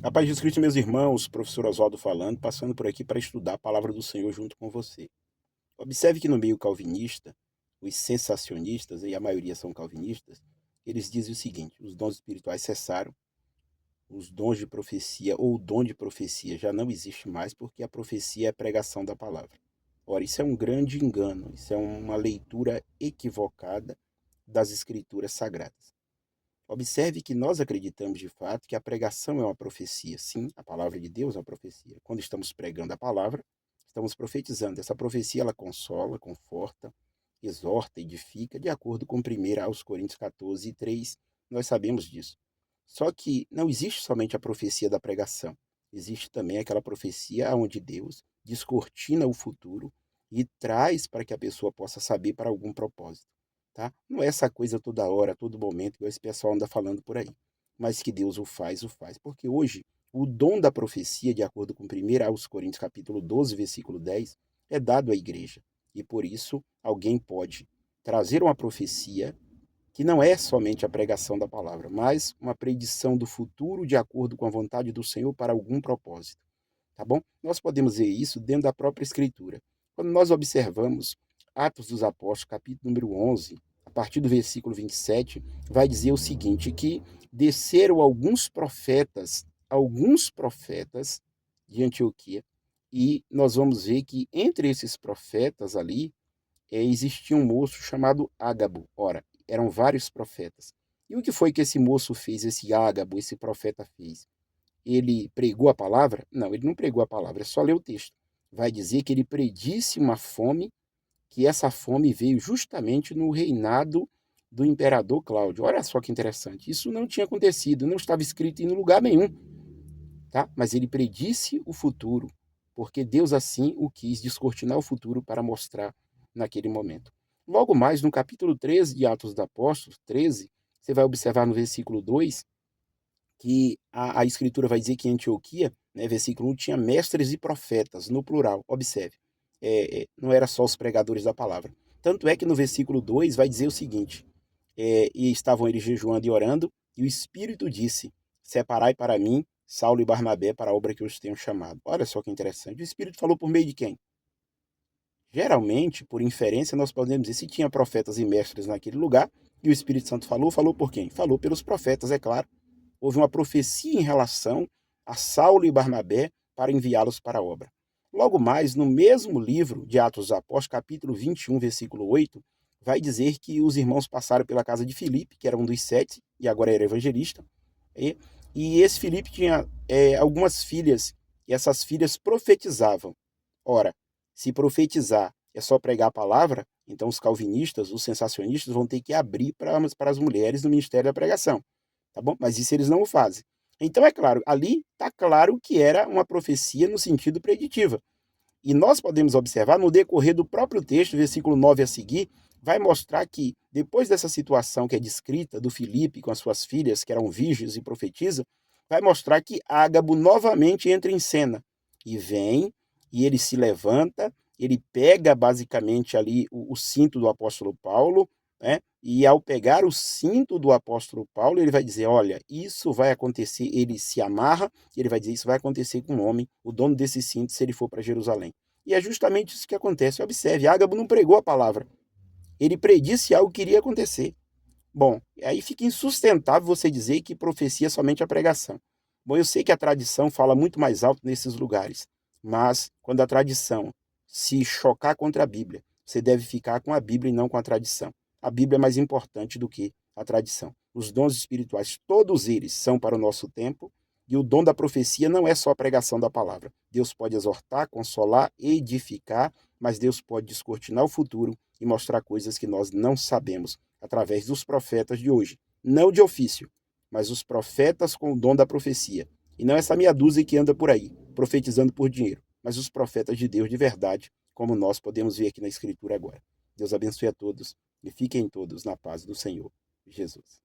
A paz de Jesus Cristo, meus irmãos, professor Oswaldo falando, passando por aqui para estudar a palavra do Senhor junto com você. Observe que no meio calvinista, os sensacionistas, e a maioria são calvinistas, eles dizem o seguinte: os dons espirituais cessaram, os dons de profecia ou o dom de profecia já não existe mais porque a profecia é a pregação da palavra. Ora, isso é um grande engano, isso é uma leitura equivocada das escrituras sagradas. Observe que nós acreditamos de fato que a pregação é uma profecia. Sim, a palavra de Deus é uma profecia. Quando estamos pregando a palavra, estamos profetizando. Essa profecia ela consola, conforta, exorta, edifica, de acordo com 1 aos Coríntios 14, 3. Nós sabemos disso. Só que não existe somente a profecia da pregação. Existe também aquela profecia onde Deus descortina o futuro e traz para que a pessoa possa saber para algum propósito. Tá? Não é essa coisa toda hora, todo momento, que esse pessoal anda falando por aí. Mas que Deus o faz, o faz. Porque hoje, o dom da profecia, de acordo com 1 aos Coríntios capítulo 12, versículo 10, é dado à igreja. E por isso, alguém pode trazer uma profecia que não é somente a pregação da palavra, mas uma predição do futuro de acordo com a vontade do Senhor para algum propósito. Tá bom? Nós podemos ver isso dentro da própria Escritura. Quando nós observamos Atos dos Apóstolos, capítulo número 11, a partir do versículo 27, vai dizer o seguinte, que desceram alguns profetas de Antioquia, e nós vamos ver que entre esses profetas ali, existia um moço chamado Ágabo. Ora, eram vários profetas. E o que foi que esse moço fez, esse Ágabo, esse profeta fez? Ele pregou a palavra? Não, ele não pregou a palavra, é só ler o texto. Vai dizer que ele predisse uma fome, que essa fome veio justamente no reinado do imperador Cláudio. Olha só que interessante. Isso não tinha acontecido, não estava escrito em lugar nenhum, tá? Mas ele predisse o futuro, porque Deus assim o quis descortinar o futuro para mostrar naquele momento. Logo mais, no capítulo 13 de Atos dos Apóstolos, 13, você vai observar no versículo 2, que a escritura vai dizer que em Antioquia, né, versículo 1, tinha mestres e profetas, no plural, observe. Não era só os pregadores da palavra. Tanto é que no versículo 2 vai dizer o seguinte, e estavam eles jejuando e orando, e o Espírito disse, separai para mim Saulo e Barnabé para a obra que eu os tenho chamado. Olha só que interessante. O Espírito falou por meio de quem? Geralmente, por inferência, nós podemos dizer se tinha profetas e mestres naquele lugar, e o Espírito Santo falou por quem? Falou pelos profetas, é claro. Houve uma profecia em relação a Saulo e Barnabé para enviá-los para a obra. Logo mais, no mesmo livro de Atos dos Apóstolos, capítulo 21, versículo 8, vai dizer que os irmãos passaram pela casa de Filipe, que era um dos 7, e agora era evangelista, e, e esse Filipe tinha algumas filhas, e essas filhas profetizavam. Ora, se profetizar é só pregar a palavra, então os calvinistas, os sensacionistas vão ter que abrir para as mulheres no ministério da pregação, tá bom? Mas isso eles não o fazem. Então, é claro, ali está claro que era uma profecia no sentido preditiva. E nós podemos observar no decorrer do próprio texto, versículo 9 a seguir, vai mostrar que, depois dessa situação que é descrita do Filipe com as suas filhas, que eram virgens e profetizam, vai mostrar que Ágabo novamente entra em cena. E vem, e ele se levanta, ele pega basicamente ali o cinto do apóstolo Paulo, né? E ao pegar o cinto do apóstolo Paulo, ele vai dizer, olha, isso vai acontecer, ele se amarra, e ele vai dizer, isso vai acontecer com um homem, o dono desse cinto, se ele for para Jerusalém. E é justamente isso que acontece. Observe, Ágabo não pregou a palavra. Ele predisse algo que iria acontecer. Bom, aí fica insustentável você dizer que profecia é somente a pregação. Bom, eu sei que a tradição fala muito mais alto nesses lugares, mas quando a tradição se chocar contra a Bíblia, você deve ficar com a Bíblia e não com a tradição. A Bíblia é mais importante do que a tradição. Os dons espirituais, todos eles são para o nosso tempo, e o dom da profecia não é só a pregação da palavra. Deus pode exortar, consolar, edificar, mas Deus pode descortinar o futuro e mostrar coisas que nós não sabemos através dos profetas de hoje. Não de ofício, mas os profetas com o dom da profecia. E não essa meia dúzia que anda por aí, profetizando por dinheiro, mas os profetas de Deus de verdade, como nós podemos ver aqui na Escritura agora. Deus abençoe a todos e fiquem todos na paz do Senhor Jesus.